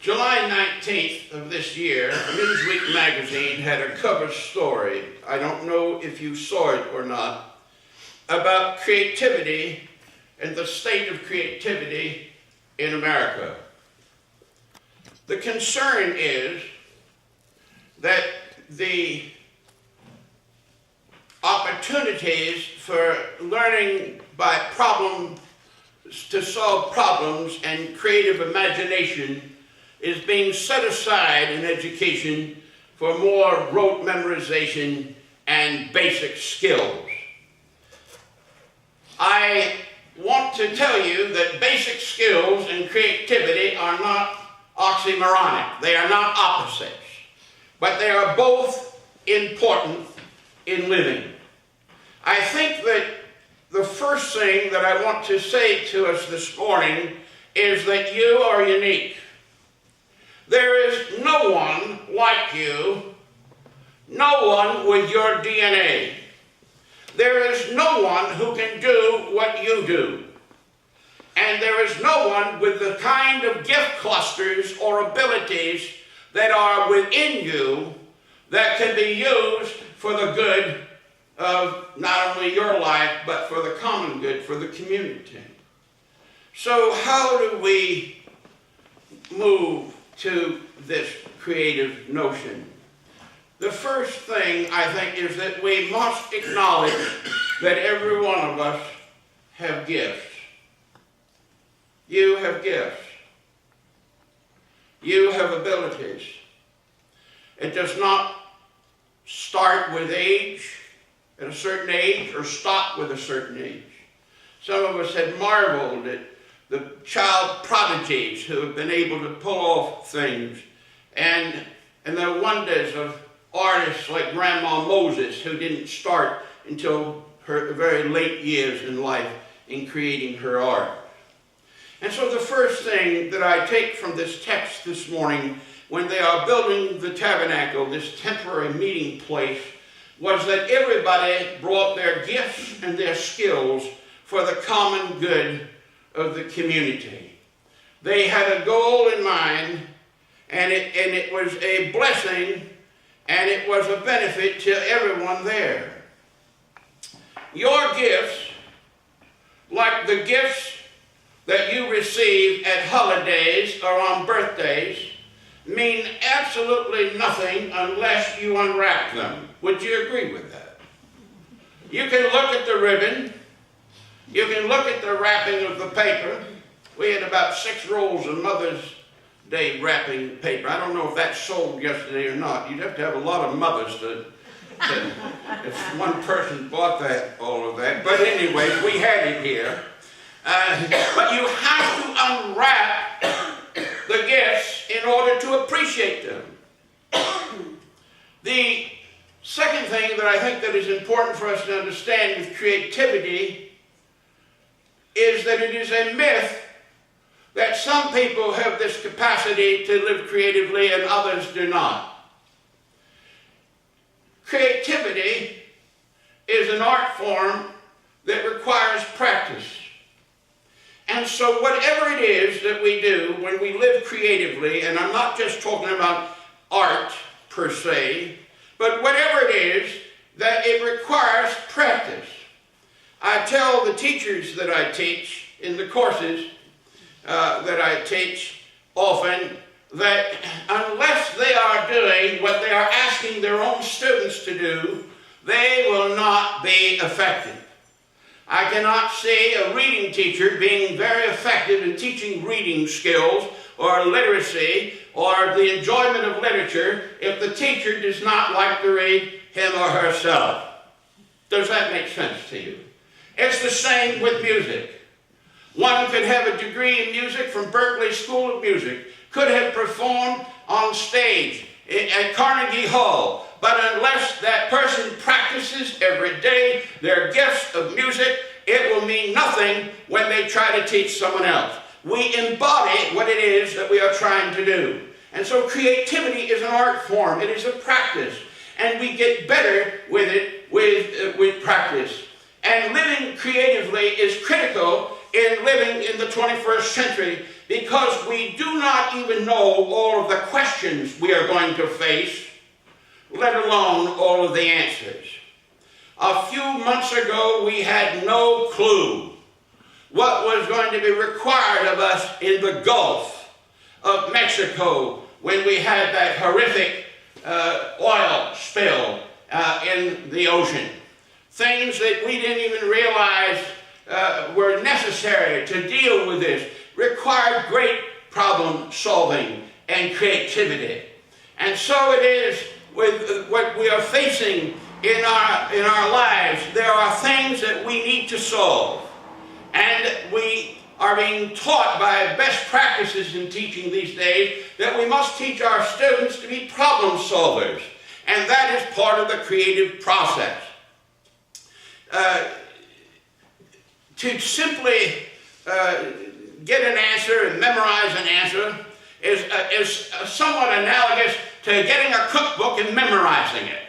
July 19th of this year, Newsweek magazine had a cover story, I don't know if you saw it or not, about creativity and the state of creativity in America. The concern is that the opportunities for learning by to solve problems and creative imagination is being set aside in education for more rote memorization and basic skills. I want to tell you that basic skills and creativity are not oxymoronic. They are not opposites, but they are both important in living. I think that the first thing that I want to say to us this morning is that you are unique. There is no one like you, no one with your DNA. There is no one who can do what you do. And there is no one with the kind of gift clusters or abilities that are within you that can be used for the good of not only your life, but for the common good, for the community. So how do we move to this creative notion? The first thing, I think, is that we must acknowledge that every one of us have gifts. You have gifts. You have abilities. It does not start with age, at a certain age, or stop with a certain age. Some of us have marveled at the child prodigies who have been able to pull off things, and the wonders of artists like Grandma Moses, who didn't start until her very late years in life in creating her art. And so the first thing that I take from this text this morning, when they are building the tabernacle, this temporary meeting place, was that everybody brought their gifts and their skills for the common good of the community. They had a goal in mind, and it was a blessing, and it was a benefit to everyone there. Your gifts, like the gifts that you receive at holidays or on birthdays, mean absolutely nothing unless you unwrap them. Would you agree with that? You can look at the ribbon, you can look at the wrapping of the paper. We had about 6 rolls of Mother's Day wrapping paper. I don't know if that sold yesterday or not. You'd have to have a lot of mothers to if one person bought all of that. But anyway, we had it here. But you have to unwrap the gifts in order to appreciate them. The second thing that I think that is important for us to understand with creativity is that it is a myth that some people have this capacity to live creatively and others do not. Creativity is an art form that requires practice. And so whatever it is that we do when we live creatively, and I'm not just talking about art per se, but whatever it is, that it requires practice. I tell the teachers that I teach in the courses that I teach often that unless they are doing what they are asking their own students to do, they will not be effective. I cannot see a reading teacher being very effective in teaching reading skills or literacy or the enjoyment of literature if the teacher does not like to read him or herself. Does that make sense to you? It's the same with music. One could have a degree in music from Berklee School of Music, could have performed on stage at Carnegie Hall, but unless that person practices every day their gifts of music, it will mean nothing when they try to teach someone else. We embody what it is that we are trying to do. And so creativity is an art form. It is a practice. And we get better with it with practice. And living creatively is critical in living in the 21st century because we do not even know all of the questions we are going to face, let alone all of the answers. A few months ago, we had no clue what was going to be required of us in the Gulf of Mexico when we had that horrific oil spill in the ocean. Things that we didn't even realize were necessary to deal with this required great problem solving and creativity. And so it is with what we are facing in our lives. There are things that we need to solve. And we are being taught by best practices in teaching these days that we must teach our students to be problem solvers. And that is part of the creative process. To simply get an answer and memorize an answer is somewhat analogous to getting a cookbook and memorizing it.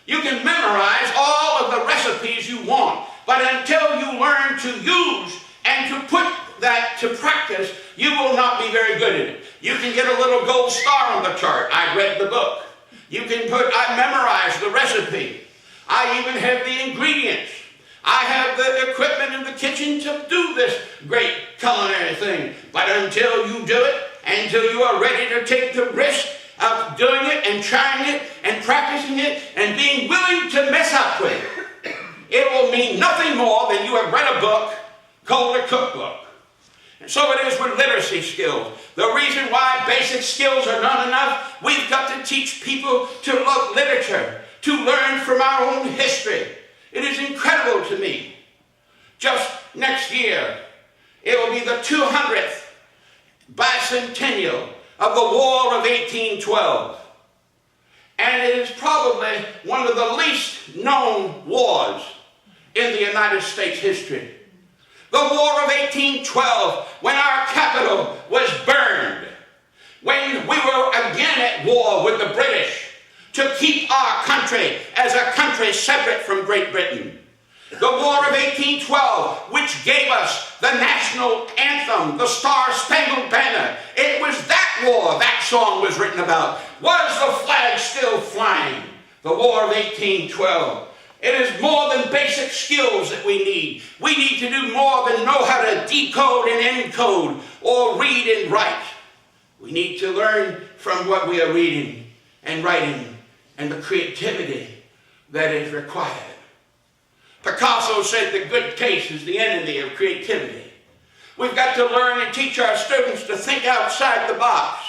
You can memorize all of the recipes you want, but until you learn to use and to put that to practice, you will not be very good at it. You can get a little gold star on the chart. I read the book. You can I memorized the recipe. I even have the ingredients. I have the equipment in the kitchen to do this great culinary thing. But until you do it, until you are ready to take the risk of doing it and trying it and practicing it and being willing to mess up with it, it will mean nothing more than you have read a book called a cookbook. And so it is with literacy skills. The reason why basic skills are not enough, we've got to teach people to love literature, to learn from our own history. It is incredible to me. Just next year, it will be the 200th bicentennial of the War of 1812. And it is probably one of the least known wars in the United States history. The War of 1812, when our capital was burned, when we were again at war with the British to keep our country as a country separate from Great Britain. The War of 1812, which gave us the national anthem, the Star-Spangled Banner. It was that war that song was written about. Was the flag still flying? The War of 1812. It is more than basic skills that we need. We need to do more than know how to decode and encode or read and write. We need to learn from what we are reading and writing and the creativity that is required. Picasso said the good taste is the enemy of creativity. We've got to learn and teach our students to think outside the box.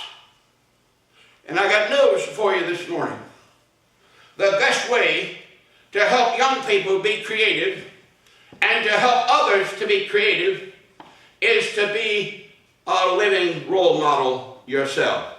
And I got news for you this morning. The best way to help young people be creative and to help others to be creative is to be a living role model yourself.